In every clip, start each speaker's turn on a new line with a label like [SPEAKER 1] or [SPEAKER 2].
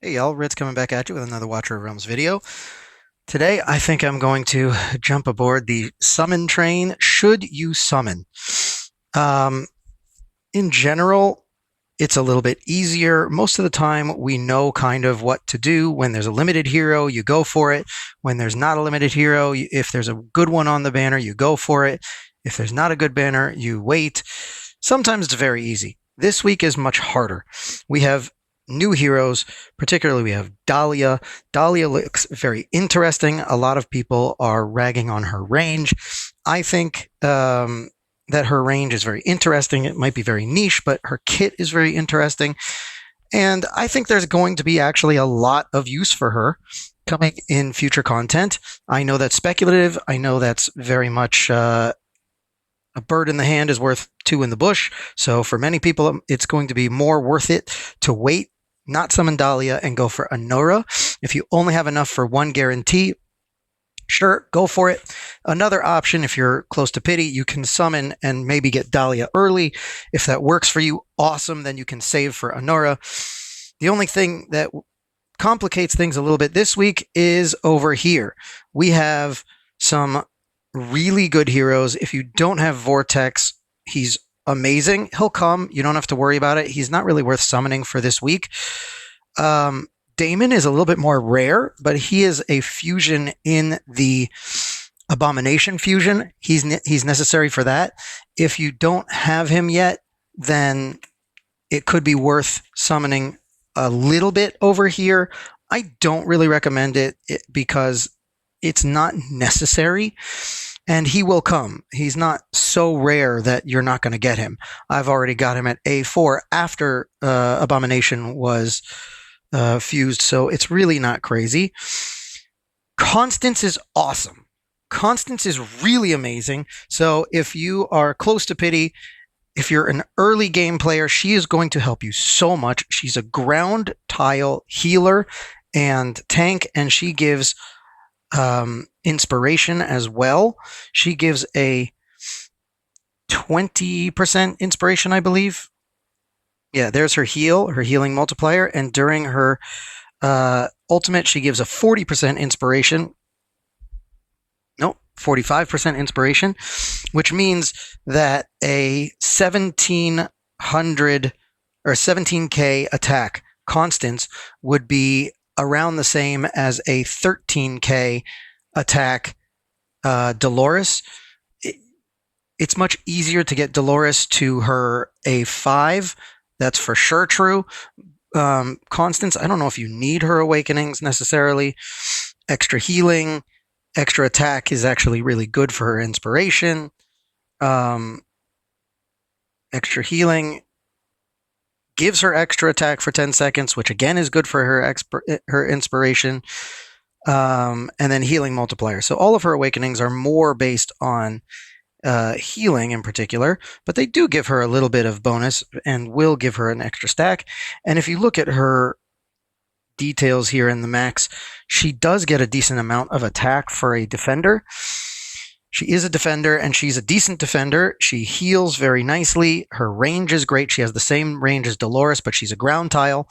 [SPEAKER 1] Hey y'all, Ritz coming back at you with another Watcher of Realms video. Today, I think I'm going to jump aboard the summon train. Should you summon? Um, in general, it's a little bit easier. Most of the time, we know kind of what to do. When there's a limited hero, you go for it. When there's not a limited hero, if there's a good one on the banner, you go for it. If there's not a good banner, you wait. Sometimes it's very easy. This week is much harder. We have new heroes, particularly we have Dahlia. Dahlia looks very interesting. A lot of people are ragging on her range. I think that her range is very interesting. It might be very niche, but her kit is very interesting. And I think there's going to be actually a lot of use for her coming in future content. I know that's speculative. I know that's very much a bird in the hand is worth two in the bush. So for many people, it's going to be more worth it to wait, not summon Dahlia, and go for Anora. If you only have enough for one guarantee, sure, go for it. Another option, if you're close to pity, you can summon and maybe get Dahlia early. If that works for you, awesome. Then you can save for Anora. The only thing that complicates things a little bit this week is over here. We have some really good heroes. If you don't have Vortex, he's amazing. He'll come. You don't have to worry about it. He's not really worth summoning for this week. Damon is a little bit more rare, but he is a fusion in the Abomination fusion. He's necessary for that. If you don't have him yet, then it could be worth summoning a little bit over here. I don't really recommend it because it's not necessary, and he will come. He's not so rare that you're not going to get him. I've already got him at A4 after Abomination was fused, so it's really not crazy. Constance is awesome. Constance is really amazing. So if you are close to pity, if you're an early game player, she is going to help you so much. She's a ground tile healer and tank, and she gives inspiration as well. She gives a 20% inspiration, I believe. Yeah, there's her healing multiplier, and during her ultimate, she gives a 40% inspiration. Nope, 45% inspiration, which means that a 1700 or 17k attack Constance would be around the same as a 13k attack Dolores. It's much easier to get Dolores to her A5. That's for sure true. Constance, I don't know if you need her awakenings necessarily. Extra healing, extra attack is actually really good for her inspiration. Extra healing gives her extra attack for 10 seconds, which again is good for her inspiration. And then healing multiplier. So all of her awakenings are more based on healing in particular, but they do give her a little bit of bonus and will give her an extra stack. And if you look at her details here in the max, she does get a decent amount of attack for a defender. She is a defender, and she's a decent defender. She heals very nicely. Her range is great. She has the same range as Dolores, but she's a ground tile.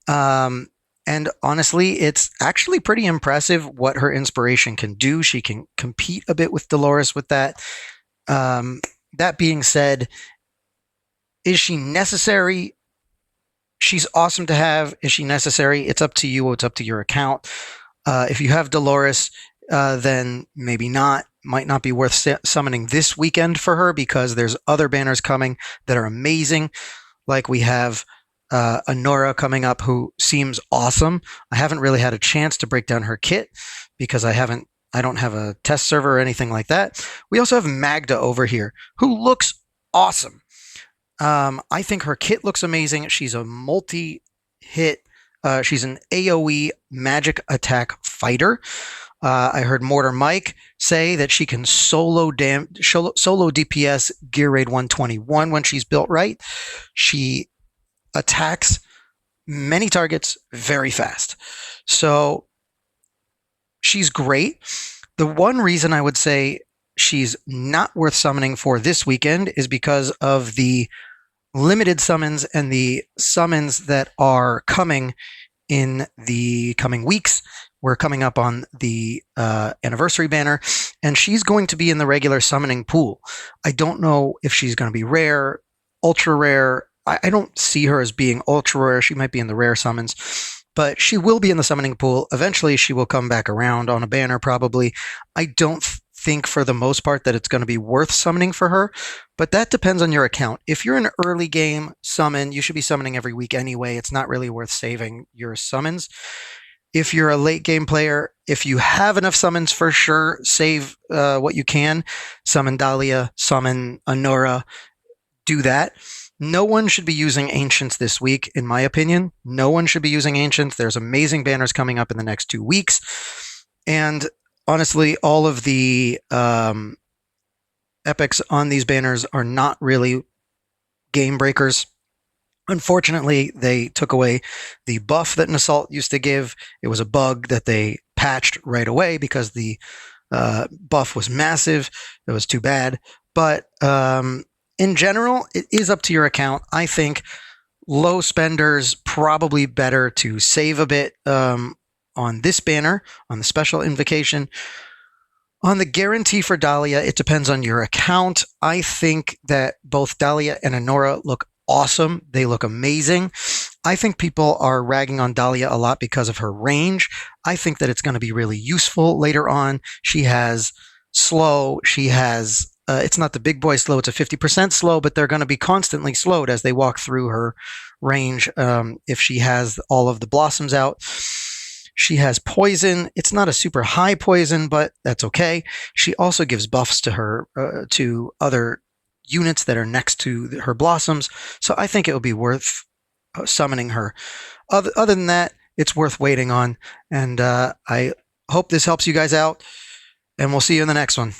[SPEAKER 1] And honestly, it's actually pretty impressive what her inspiration can do. She can compete a bit with Dolores with that. That being said, is she necessary? She's awesome to have. Is she necessary? It's up to you. It's up to your account. If you have Dolores, then maybe not. Might not be worth summoning this weekend for her because there's other banners coming that are amazing. Like we have Anora coming up, who seems awesome. I haven't really had a chance to break down her kit because I don't have a test server or anything like that. We also have Magda over here, who looks awesome. I think her kit looks amazing. She's a multi-hit. She's an AoE magic attack fighter. I heard Mortar Mike say that she can solo DPS gear raid 121 when she's built right. She attacks many targets very fast. So she's great. The one reason I would say she's not worth summoning for this weekend is because of the limited summons and the summons that are coming in the coming weeks. We're coming up on the anniversary banner, and she's going to be in the regular summoning pool. I don't know if she's going to be rare, ultra rare. I don't see her as being ultra rare. She might be in the rare summons, but she will be in the summoning pool. Eventually, she will come back around on a banner, probably. I don't think for the most part that it's going to be worth summoning for her, but that depends on your account. If you're an early game summon, you should be summoning every week anyway. It's not really worth saving your summons. If you're a late game player, if you have enough summons, for sure, save what you can. Summon Dahlia, summon Anora, do that. No one should be using Ancients this week, in my opinion. No one should be using Ancients. There's amazing banners coming up in the next 2 weeks. And honestly, all of the epics on these banners are not really game breakers. Unfortunately, they took away the buff that an assault used to give. It was a bug that they patched right away because the buff was massive. It was too bad. But in general, it is up to your account. I think low spenders probably better to save a bit on this banner, on the special invocation. On the guarantee for Dahlia, it depends on your account. I think that both Dahlia and Anora look awesome. They look amazing. I think people are ragging on Dahlia a lot because of her range. I think that it's going to be really useful later on. She has slow. She has, it's not the big boy slow, it's a 50% slow, but they're going to be constantly slowed as they walk through her range if she has all of the blossoms out. She has poison. It's not a super high poison, but that's okay. She also gives buffs to her, to other units that are next to her blossoms. So I think it would be worth summoning her. Other than that, it's worth waiting on. And I hope this helps you guys out. And we'll see you in the next one.